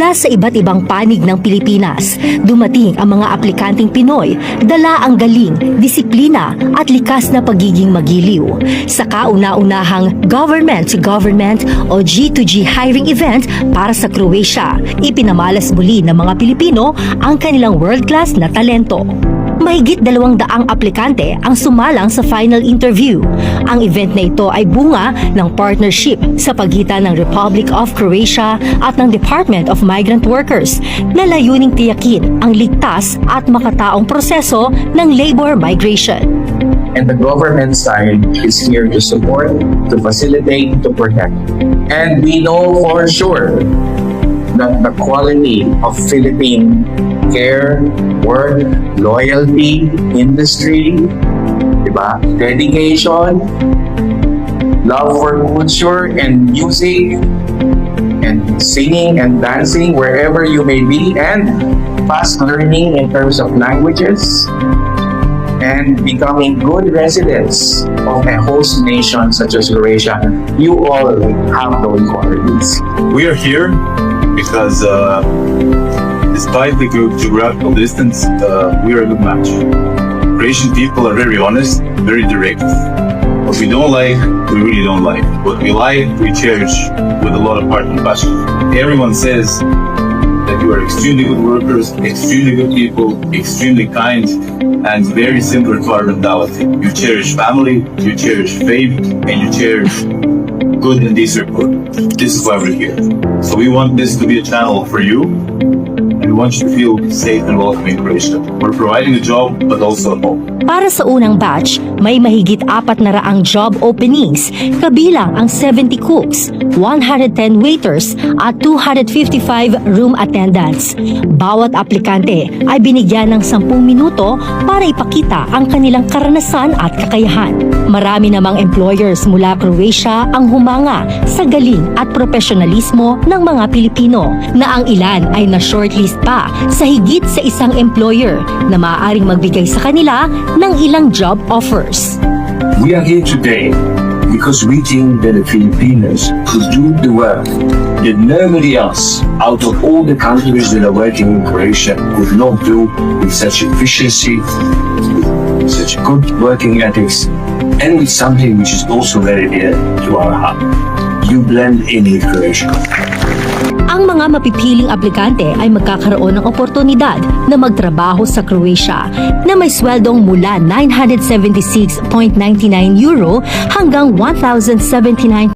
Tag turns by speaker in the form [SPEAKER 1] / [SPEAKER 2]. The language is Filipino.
[SPEAKER 1] Mula sa iba't ibang panig ng Pilipinas, dumating ang mga aplikanteng Pinoy, dala ang galing, disiplina at likas na pagiging magiliw. Sa kauna-unahang government-to-government o G2G hiring event para sa Croatia, ipinamalas muli ng mga Pilipino ang kanilang world-class na talento. Mahigit 200 aplikante ang sumalang sa final interview. Ang event na ito ay bunga ng partnership sa pagitan ng Republic of Croatia at ng Department of Migrant Workers na layuning tiyakin ang ligtas at makataong proseso ng labor migration.
[SPEAKER 2] And the government side is here to support, to facilitate, to protect. And we know for sure that the quality of Philippine care, work, loyalty, industry, diba? Dedication, love for culture and music, and singing and dancing wherever you may be, and fast learning in terms of languages, and becoming good residents of a host nation such as Croatia. You all have those qualities.
[SPEAKER 3] We are here because despite the geographical distance, we are a good match. Croatian people are very honest, very direct. What we don't like, we really don't like. What we like, we cherish with a lot of heart and passion. Everyone says that you are extremely good workers, extremely good people, extremely kind, and very similar to our mentality. You cherish family, you cherish faith, and you cherish good and decent work. This is why we're here. So we want this to be a channel for you, and we want you to feel safe and welcome in Croatia. We're providing a job, but also a home.
[SPEAKER 1] Para sa unang batch, may mahigit 400 job openings, kabilang ang 70 cooks, 110 waiters at 255 room attendants. Bawat aplikante ay binigyan ng 10 minuto para ipakita ang kanilang karanasan at kakayahan. Marami namang employers mula Croatia ang humanga sa galing at profesionalismo ng mga Pilipino, na ang ilan ay na-shortlist pa sa higit sa isang employer na maaaring magbigay sa kanila ng ilang job offers.
[SPEAKER 4] We are here today because we think that the Filipinos could do the work that nobody else out of all the countries that are working in Croatia could not do with such efficiency, with such good working ethics, and with something which is also very dear to our heart. You blend in with Croatia.
[SPEAKER 1] Ang mga mapipiling aplikante ay magkakaroon ng oportunidad na magtrabaho sa Croatia na may sweldong mula €976.99 hanggang €1,079